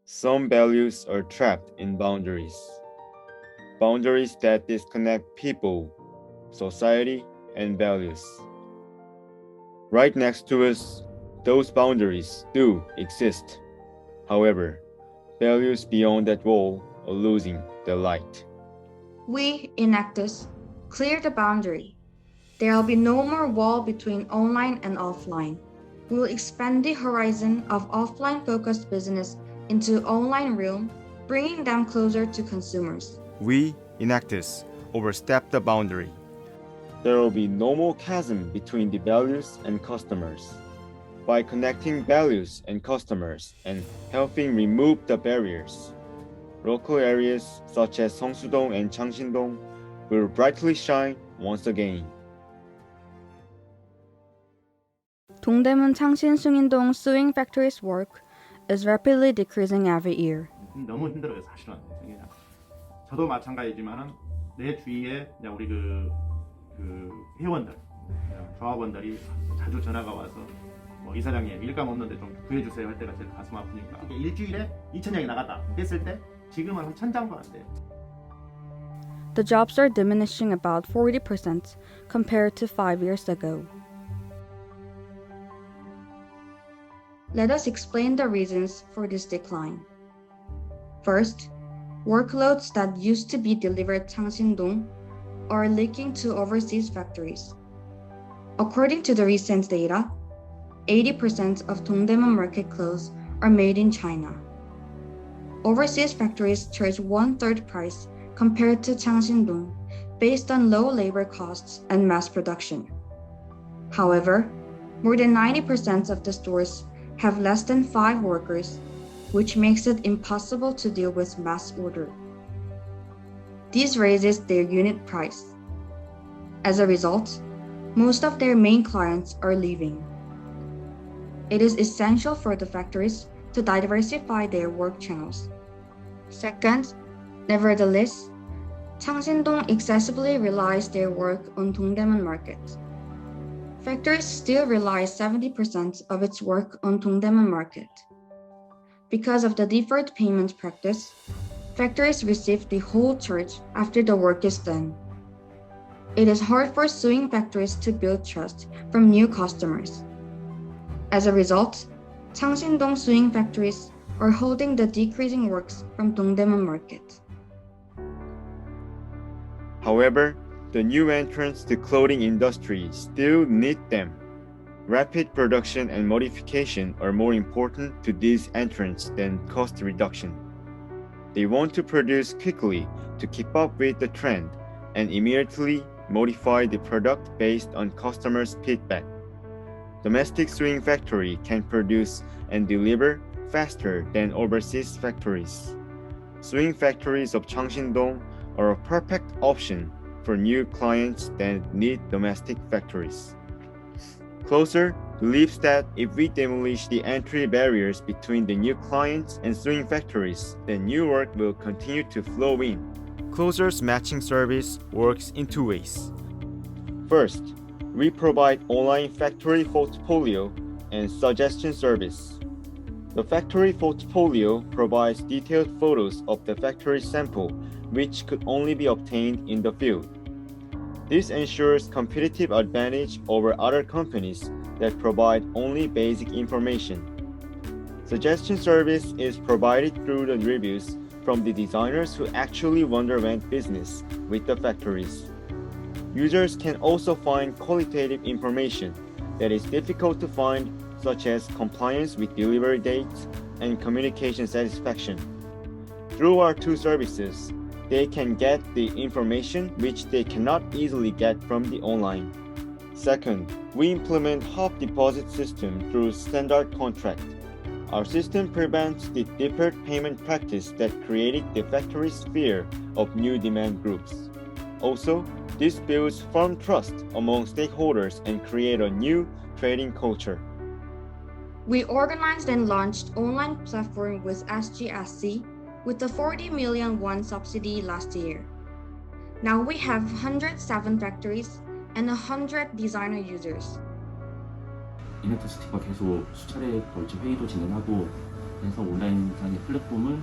Some values are trapped in boundaries. Boundaries that disconnect people, society, and values. Right next to us, those boundaries do exist. However, values beyond that wall are losing the light. We, enactors, clear the boundary. There will be no more wall between online and offline. We will expand the horizon of offline-focused business into online realm, bringing them closer to consumers. We, enactors, overstep the boundary. There will be no more chasm between the values and customers. By connecting values and customers and helping remove the barriers, local areas such as Seongsu-dong and Changsin-dong will brightly shine once again. 동대문 창신 숭인동 sewing factory's work is rapidly decreasing every year. 너무 힘들어요, 사실은. 그냥 저도 마찬가지지만은 내 주위에 그냥 우리 그 회원들, 조합원들이 자주 전화가 와서 뭐 이사장님 일감 없는데 좀 구해주세요 할 때가 제일 가슴 아프니까 일주일에 2,000장이 나갔다 했을 때 지금은 한 1,000장도 안 돼요. The jobs are diminishing about 40% compared to 5 years ago. Let us explain the reasons for this decline. First, workloads that used to be delivered Changsin-dong are leaking to overseas factories. According to the recent data, 80% of Dongdaemun market clothes are made in China. Overseas factories charge 1/3 price compared to Changsin-dong based on low labor costs and mass production. However, more than 90% of the stores have less than 5 workers, which makes it impossible to deal with mass order. This raises their unit price. As a result, most of their main clients are leaving. It is essential for the factories to diversify their work channels. Second, nevertheless, Changsin-dong excessively relies their work on Dongdaemun market. Factories still rely 70% of its work on Dongdaemun market. Because of the deferred payment practice, factories receive the whole charge after the work is done. It is hard for sewing factories to build trust from new customers. As a result, Changsin-dong sewing factories are holding the decreasing works from Dongdaemun market. However, the new entrants to clothing industry still need them. Rapid production and modification are more important to these entrants than cost reduction. They want to produce quickly to keep up with the trend and immediately modify the product based on customers' feedback. Domestic sewing factory can produce and deliver faster than overseas factories. Sewing factories of Changsin-dong are a perfect option for new clients that need domestic factories. Closer believes that if we demolish the entry barriers between the new clients and sewing factories, then new work will continue to flow in. Closer's matching service works in 2 ways. First, we provide online factory portfolio and suggestion service. The factory portfolio provides detailed photos of the factory sample, which could only be obtained in the field. This ensures competitive advantage over other companies that provide only basic information. Suggestion service is provided through the reviews from the designers who actually underwent business with the factories. Users can also find qualitative information that is difficult to find, such as compliance with delivery dates and communication satisfaction. Through our 2 services, they can get the information which they cannot easily get from the online. Second, we implement half deposit system through standard contract. Our system prevents the deferred payment practice that created the factory's fear of new demand groups. Also, this builds firm trust among stakeholders and create a new trading culture. We organized and launched online platform with SGSC with the 40 million won subsidy last year. Now we have 107 factories and 100 designer users. 이벤트 스티커 계속 수차례에 걸쳐 회의도 진행하고 해서 온라인상의 플랫폼을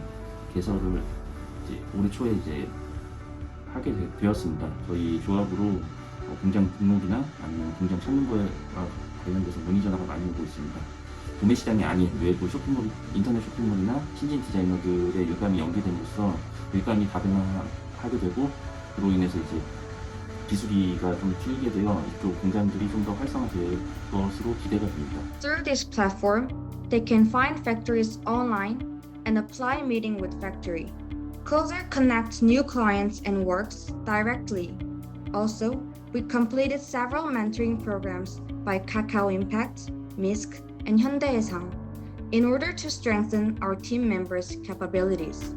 개설을 이제 올해 초에 이제 하게 되었습니다. 저희 조합으로 공장 등록이나 아니면 공장 찾는 거에 관련돼서 문의 전화가 많이 오고 있습니다. 구매 시장이 아닌 외부 쇼핑몰, 인터넷 쇼핑몰이나 신진 디자이너들의 일감이 연계됨으로써 일감이 다변화하게 되고 그로 인해서 이제 기술이가 좀 줄게 되어 이쪽 공장들이 좀 더 활성화될 것으로 기대가 됩니다. Through this platform, they can find factories online and apply meeting with factory. Closer connects new clients and works directly. Also, we completed several mentoring programs by Kakao Impact, MISC, and Hyundai Sang in order to strengthen our team members' capabilities.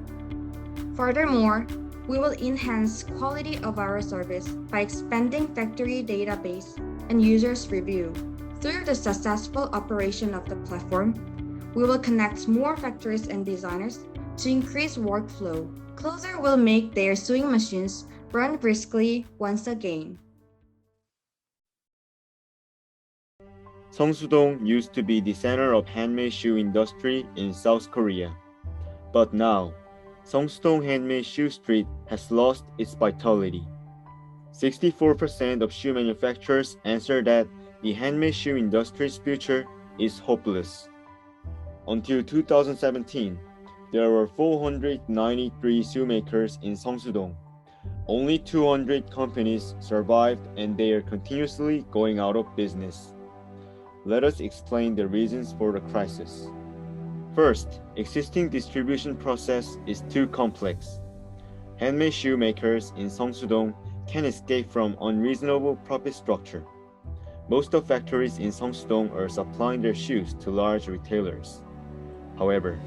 Furthermore, we will enhance quality of our service by expanding factory database and users review. Through the successful operation of the platform, we will connect more factories and designers to increase workflow. Closer will make their sewing machines run briskly once again. Seongsu-dong used to be the center of handmade shoe industry in South Korea. But now, Seongsu-dong Handmade Shoe Street has lost its vitality. 64% of shoe manufacturers answer that the handmade shoe industry's future is hopeless. Until 2017, there were 493 shoemakers in Seongsu-dong. Only 200 companies survived and they are continuously going out of business. Let us explain the reasons for the crisis. First, existing distribution process is too complex. Handmade shoe makers in Seongsu-dong can escape from unreasonable profit structure. Most of factories in Seongsu-dong are supplying their shoes to large retailers. However,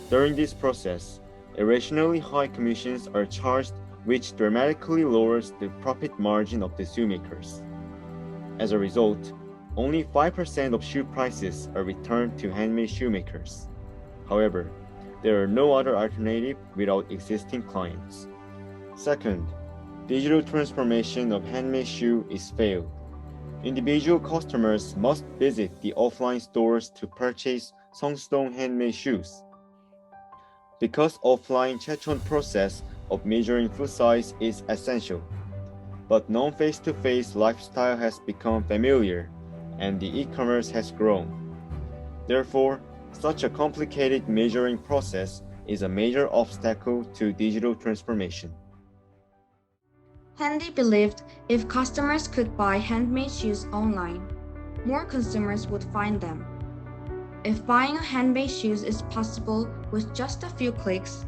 during this process, irrationally high commissions are charged, which dramatically lowers the profit margin of the shoemakers. As a result, only 5% of shoe prices are returned to handmade shoemakers. However, there are no other alternative without existing clients. Second, digital transformation of handmade shoe is failed. Individual customers must visit the offline stores to purchase Seongsu-dong handmade shoes. Because offline checheon process of measuring foot size is essential, but non-face-to-face lifestyle has become familiar and the e-commerce has grown. Therefore, such a complicated measuring process is a major obstacle to digital transformation. Handy believed if customers could buy handmade shoes online, more consumers would find them. If buying a handmade shoes is possible with just a few clicks,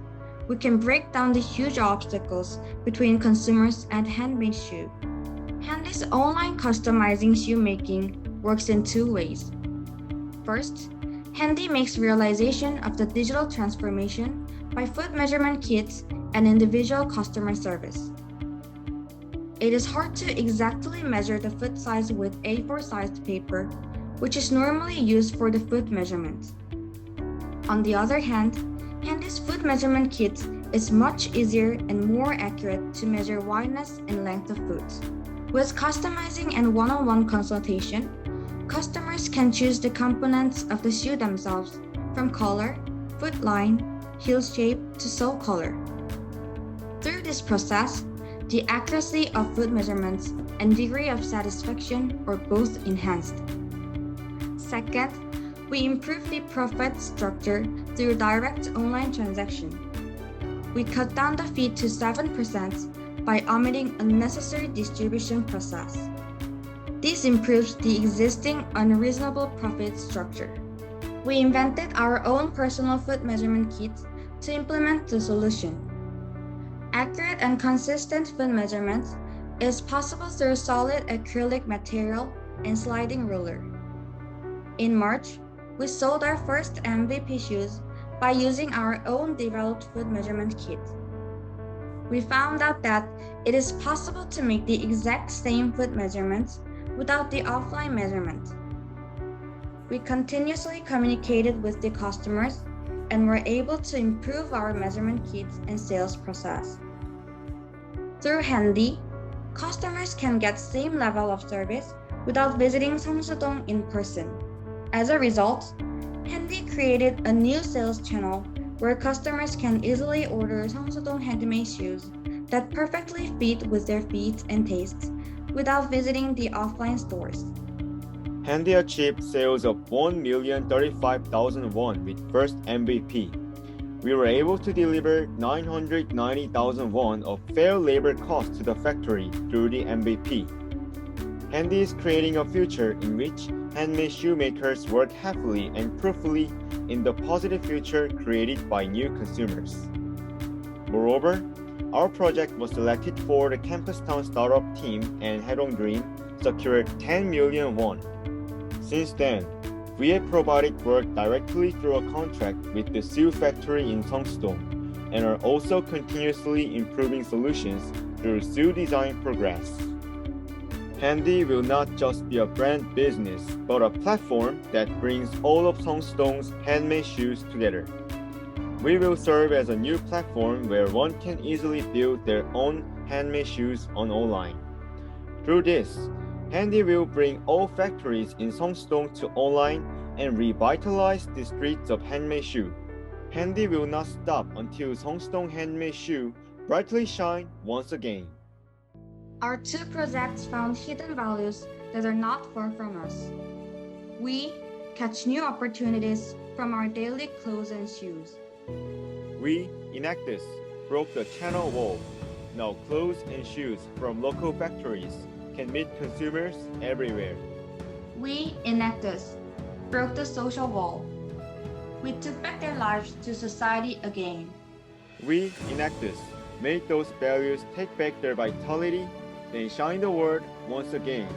we can break down the huge obstacles between consumers and handmade shoe. Handy's online customizing shoemaking works in two ways. First, Handy makes realization of the digital transformation by foot measurement kits and individual customer service. It is hard to exactly measure the foot size with A4-sized paper, which is normally used for the foot measurement. On the other hand, Handy's foot measurement kit is much easier and more accurate to measure wideness and length of foot. With customizing and one-on-one consultation, customers can choose the components of the shoe themselves, from color, foot line, heel shape to sole color. Through this process, the accuracy of foot measurements and degree of satisfaction are both enhanced. Second, we improve the profit structure through direct online transaction. We cut down the fee to 7% by omitting unnecessary distribution process. This improves the existing unreasonable profit structure. We invented our own personal foot measurement kit to implement the solution. Accurate and consistent foot measurements is possible through solid acrylic material and sliding ruler. In March, we sold our first MVP shoes by using our own developed foot measurement kit. We found out that it is possible to make the exact same foot measurements without the offline measurement. We continuously communicated with the customers and were able to improve our measurement kits and sales process. Through Handy, customers can get same level of service without visiting Seongsu-dong in person. As a result, Handy created a new sales channel where customers can easily order Seongsu-dong handmade shoes that perfectly fit with their feet and tastes without visiting the offline stores. Handy achieved sales of 1,035,000 won with first MVP. We were able to deliver 990,000 won of fair labor cost to the factory through the MVP. Handy is creating a future in which handmade shoemakers work happily and prayerfully in the positive future created by new consumers. Moreover, our project was selected for the Campus Town startup team and Haedong Dream secured 10 million won. Since then, we have provided work directly through a contract with the shoe factory in Seongsu-dong and are also continuously improving solutions through shoe design progress. Handy will not just be a brand business, but a platform that brings all of Seongsu-dong's handmade shoes together. We will serve as a new platform where one can easily build their own handmade shoes online. Through this, Handy will bring all factories in Seongsu-dong to online and revitalize the streets of handmade shoe. Handy will not stop until Seongsu-dong handmade shoe brightly shine once again. Our two projects found hidden values that are not far from us. We catch new opportunities from our daily clothes and shoes. We, Enactus, broke the channel wall. Now clothes and shoes from local factories can meet consumers everywhere. We, Enactus, broke the social wall. We took back their lives to society again. We, Enactus, made those values take back their vitality, then shine the world once again.